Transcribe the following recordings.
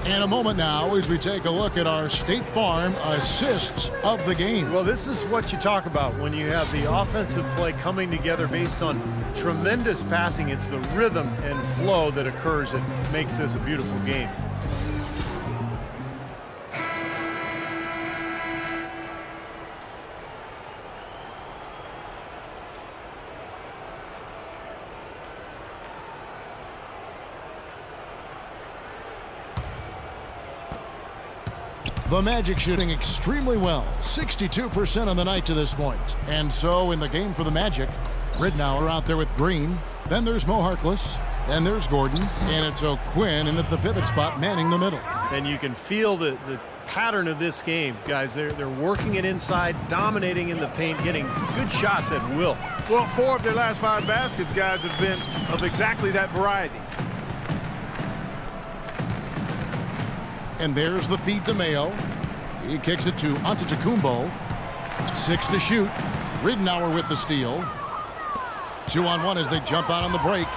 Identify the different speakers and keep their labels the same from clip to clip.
Speaker 1: And a moment now as we take a look at our State Farm assists of the game.
Speaker 2: Well, this is what you talk about when you have the offensive play coming together based on tremendous passing. It's the rhythm and flow that occurs that makes this a beautiful game.
Speaker 1: The Magic shooting extremely well, 62% on the night to this point. And so in the game for the Magic, Ridnour out there with Green. Then there's Mo Harkless. Then there's Gordon. And it's O'Quinn in at the pivot spot, manning the middle.
Speaker 2: And you can feel the pattern of this game, guys. They're working it inside, dominating in the paint, getting good shots at will.
Speaker 3: Well, 4 of their last 5 baskets, guys, have been of exactly that variety.
Speaker 1: And there's the feed to Mayo. He kicks it to Antetokounmpo. 6 to shoot. Ridnour with the steal. 2-on-1 as they jump out on the break.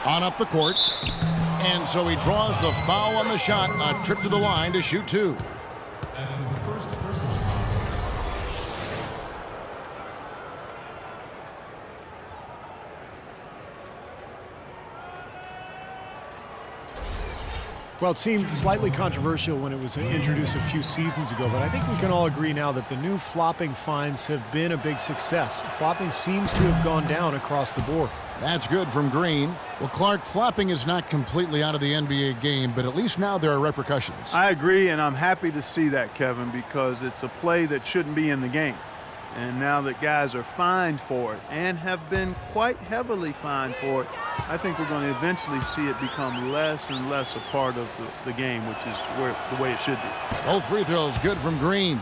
Speaker 1: On up the court. And so he draws the foul on the shot. A trip to the line to shoot 2.
Speaker 4: That's his first personal foul.
Speaker 2: Well, it seemed slightly controversial when it was introduced a few seasons ago, but I think we can all agree now that the new flopping fines have been a big success. Flopping seems to have gone down across the board.
Speaker 1: That's good from Green. Well, Clark, flopping is not completely out of the NBA game, but at least now there are repercussions.
Speaker 3: I agree, and I'm happy to see that, Kevin, because it's a play that shouldn't be in the game. And now that guys are fined for it and have been quite heavily fined for it, I think we're going to eventually see it become less and less a part of the game, which is the way it should be.
Speaker 1: Both free throws good from Green.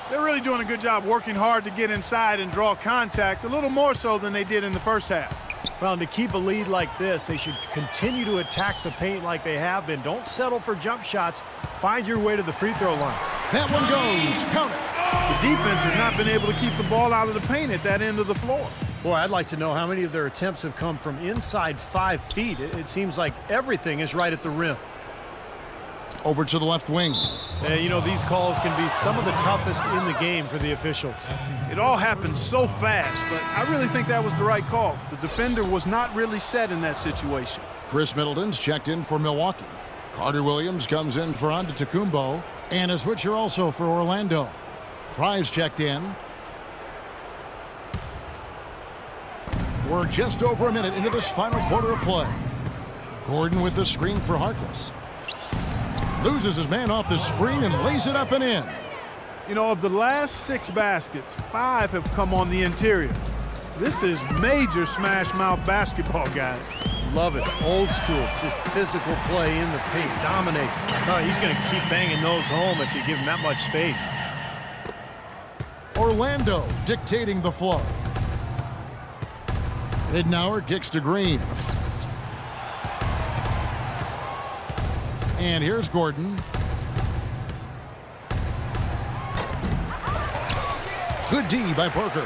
Speaker 3: They're really doing a good job working hard to get inside and draw contact, a little more so than they did in the first half.
Speaker 2: Well, and to keep a lead like this, they should continue to attack the paint like they have been. Don't settle for jump shots. Find your way to the free throw line.
Speaker 1: That one goes. Count it.
Speaker 3: The defense has not been able to keep the ball out of the paint at that end of the floor.
Speaker 2: Boy, I'd like to know how many of their attempts have come from inside 5 feet. It seems like everything is right at the rim.
Speaker 1: Over to the left wing.
Speaker 2: You know, these calls can be some of the toughest in the game for the officials.
Speaker 3: It all happened so fast, but I really think that was the right call. The defender was not really set in that situation.
Speaker 1: Chris Middleton's checked in for Milwaukee. Carter Williams comes in for Antetokounmpo. And a switcher also for Orlando. Fry's checked in. We're just over a minute into this final quarter of play. Gordon with the screen for Harkless. Loses his man off the screen and lays it up and in.
Speaker 3: You know, of the last 6 baskets, 5 have come on the interior. This is major smash mouth basketball, guys.
Speaker 2: Love it. Old school. Just physical play in the paint. Dominate. Oh, he's going to keep banging those home if you give him that much space.
Speaker 1: Orlando dictating the flow. Ridnour kicks to Green. And here's Gordon. Good D by Parker.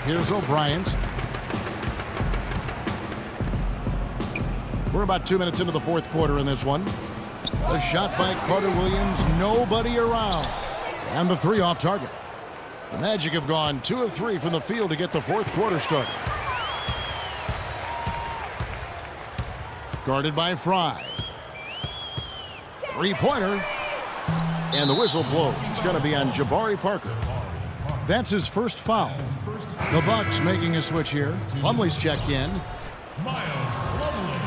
Speaker 1: Here's O'Bryant. We're about 2 minutes into the fourth quarter in this one. The shot by Carter Williams, nobody around. And the 3 off target. The Magic have gone 2 of 3 from the field to get the fourth quarter started. Guarded by Fry. 3-pointer. And the whistle blows. It's going to be on Jabari Parker. That's his first foul. The Bucks making a switch here. Plumlee's checked in.
Speaker 4: Miles Plumlee.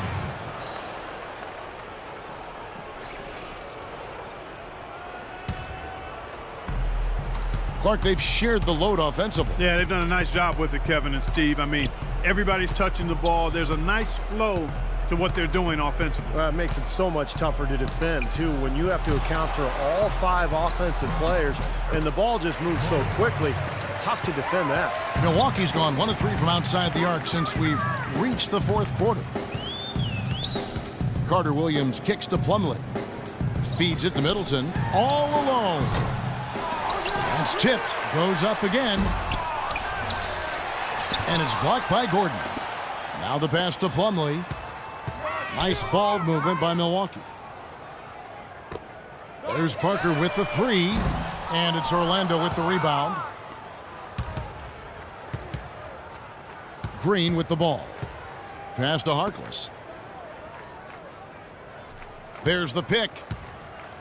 Speaker 1: Clark, they've shared the load offensively.
Speaker 3: Yeah, they've done a nice job with it, Kevin and Steve. I mean, everybody's touching the ball. There's a nice flow to what they're doing offensively.
Speaker 2: Well, it makes it so much tougher to defend, too, when you have to account for all 5 offensive players, and the ball just moves so quickly. Tough to defend that.
Speaker 1: Milwaukee's gone 1 of 3 from outside the arc since we've reached the fourth quarter. Carter Williams kicks to Plumlee. Feeds it to Middleton. All alone. It's tipped. Goes up again. And it's blocked by Gordon. Now the pass to Plumlee. Nice ball movement by Milwaukee. There's Parker with the three, and it's Orlando with the rebound. Green with the ball. Pass to Harkless. There's the pick.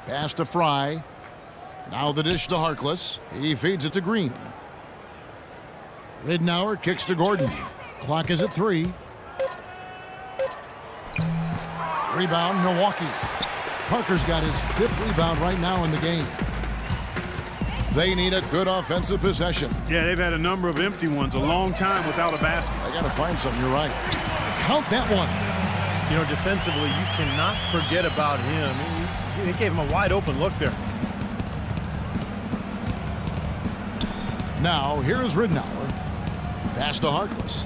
Speaker 1: Pass to Fry. Now the dish to Harkless. He feeds it to Green. Ridnour kicks to Gordon. Clock is at 3. Rebound, Milwaukee. Parker's got his 5th rebound right now in the game. They need a good offensive possession.
Speaker 3: Yeah, they've had a number of empty ones, a long time without a basket.
Speaker 1: I got to find something. You're right. Count that one.
Speaker 2: You know, defensively, you cannot forget about him. He gave him a wide open look there.
Speaker 1: Now, here is Ridnour. Pass to Harkless.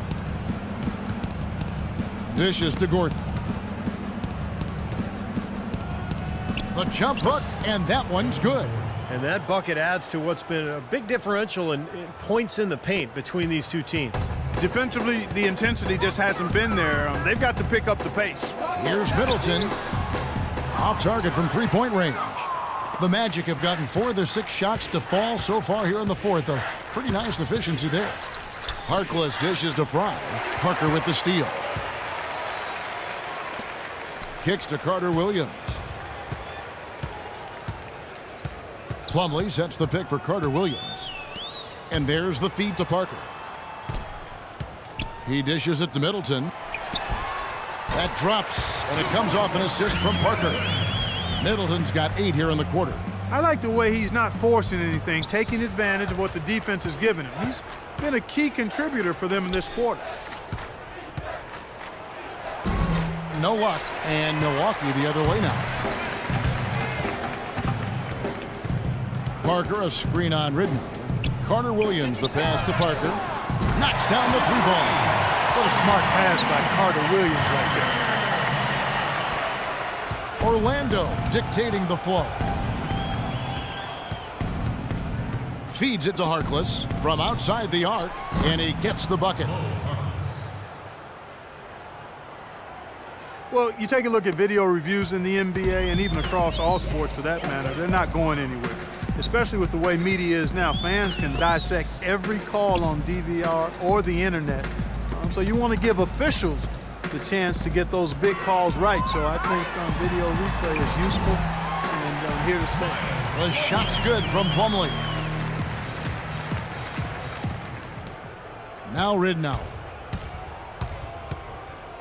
Speaker 1: Dishes to Gordon. The jump hook, and that one's good.
Speaker 2: And that bucket adds to what's been a big differential in points in the paint between these two teams.
Speaker 3: Defensively, the intensity just hasn't been there. They've got to pick up the pace.
Speaker 1: Here's Middleton. Off target from three-point range. The Magic have gotten 4 of their 6 shots to fall so far here in the 4th. A pretty nice efficiency there. Harkless dishes to Fry. Parker with the steal. Kicks to Carter Williams. Plumlee sets the pick for Carter Williams. And there's the feed to Parker. He dishes it to Middleton. That drops, and it comes off an assist from Parker. Middleton's got 8 here in the quarter.
Speaker 3: I like the way he's not forcing anything, taking advantage of what the defense has given him. He's been a key contributor for them in this quarter.
Speaker 1: No luck, and Milwaukee the other way now. Parker, a screen on Ridnour. Carter Williams, the pass to Parker. Knocks down the 3-ball.
Speaker 3: What a smart pass by Carter Williams right there.
Speaker 1: Orlando dictating the flow. Feeds it to Harkless from outside the arc, and he gets the bucket.
Speaker 3: Well, you take a look at video reviews in the NBA and even across all sports for that matter, they're not going anywhere. Especially with the way media is now. Fans can dissect every call on DVR or the internet. So you want to give officials the chance to get those big calls right. So I think video replay is useful and here to stay.
Speaker 1: The shot's good from Plumlee. Now Ridnour.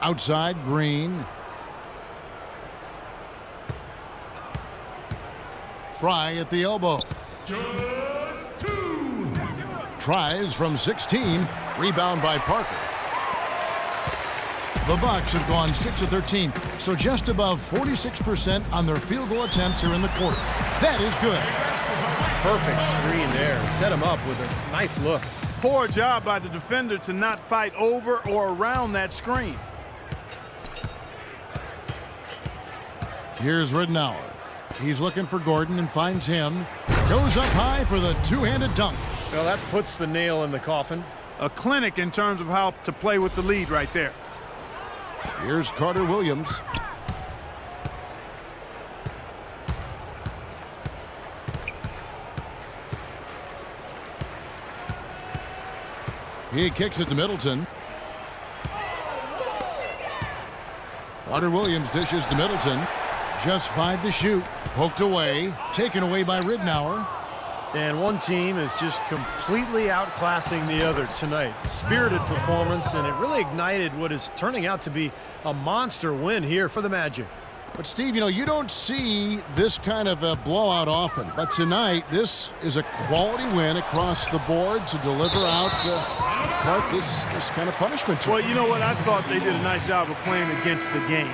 Speaker 1: Outside, Green. Fry at the elbow.
Speaker 4: Just 2.
Speaker 1: Tries from 16. Rebound by Parker. The Bucks have gone 6 of 13, so just above 46% on their field goal attempts here in the quarter. That is good.
Speaker 2: Perfect screen there. Set him up with a nice look.
Speaker 3: Poor job by the defender to not fight over or around that screen.
Speaker 1: Here's Ridnour. He's looking for Gordon and finds him. Goes up high for the two-handed dunk.
Speaker 2: Well, that puts the nail in the coffin.
Speaker 3: A clinic in terms of how to play with the lead right there.
Speaker 1: Here's Carter Williams. He kicks it to Middleton. Carter Williams dishes to Middleton. Just 5 to shoot. Poked away. Taken away by Ridnour.
Speaker 2: And one team is just completely outclassing the other tonight. Spirited performance, and it really ignited what is turning out to be a monster win here for the Magic.
Speaker 1: But, Steve, you know, you don't see this kind of a blowout often. But tonight, this is a quality win across the board to deliver out Clark this kind of punishment to
Speaker 3: Well,
Speaker 1: him.
Speaker 3: you know what? I thought they did a nice job of playing against the game.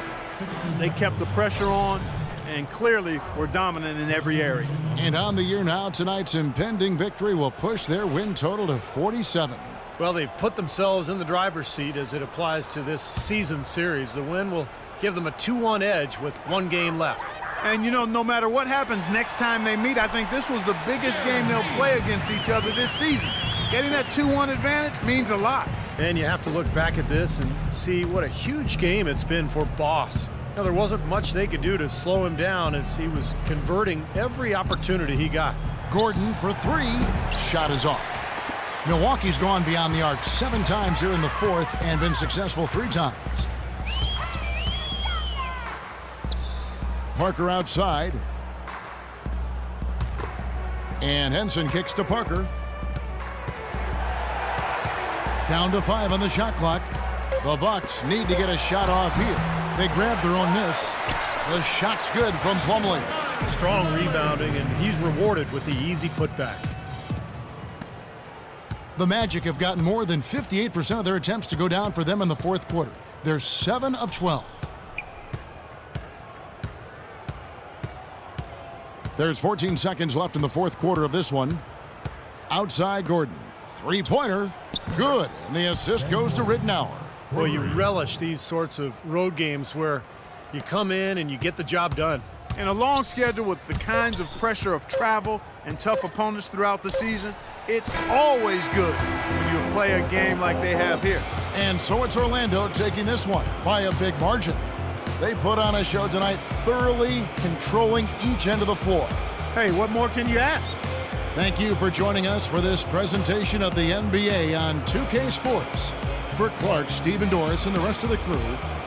Speaker 3: They kept the pressure on and clearly were dominant in every area.
Speaker 1: And on the year now, tonight's impending victory will push their win total to 47.
Speaker 2: Well, they've put themselves in the driver's seat as it applies to this season series. The win will give them a 2-1 edge with 1 game left.
Speaker 3: And, you know, no matter what happens next time they meet, I think this was the biggest game they'll play against each other this season. Getting that 2-1 advantage means a lot.
Speaker 2: And you have to look back at this and see what a huge game it's been for Boss. Now, there wasn't much they could do to slow him down as he was converting every opportunity he got.
Speaker 1: Gordon for three. Shot is off. Milwaukee's gone beyond the arc 7 times here in the fourth and been successful 3 times. Parker outside. And Henson kicks to Parker. Down to 5 on the shot clock. The Bucks need to get a shot off here. They grab their own miss. The shot's good from Plumlee.
Speaker 2: Strong rebounding, and he's rewarded with the easy putback.
Speaker 1: The Magic have gotten more than 58% of their attempts to go down for them in the fourth quarter. They're 7 of 12. There's 14 seconds left in the fourth quarter of this one. Outside Gordon. Three-pointer. Good. And the assist goes to Rittenauer.
Speaker 2: Well, you relish these sorts of road games where you come in and you get the job done.
Speaker 3: In a long schedule with the kinds of pressure of travel and tough opponents throughout the season, it's always good when you play a game like they have here.
Speaker 1: And so it's Orlando taking this one by a big margin. They put on a show tonight, thoroughly controlling each end of the floor.
Speaker 3: Hey, what more can you ask?
Speaker 1: Thank you for joining us for this presentation of the NBA on 2K Sports. For Clark, Stephen Doris, and the rest of the crew,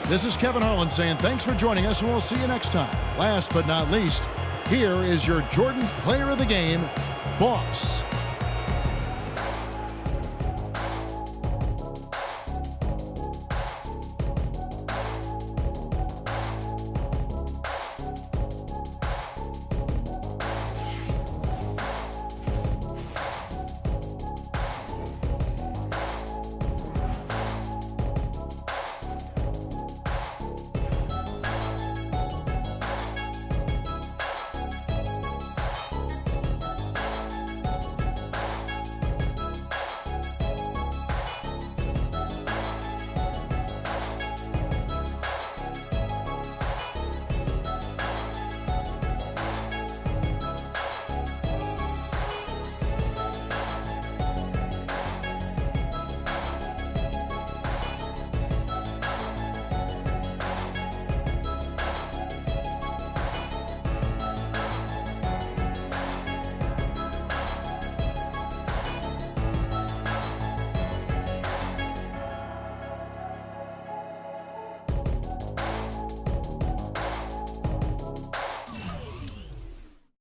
Speaker 1: this is Kevin Harlan saying thanks for joining us, and we'll see you next time. Last but not least, here is your Jordan Player of the Game, Boss.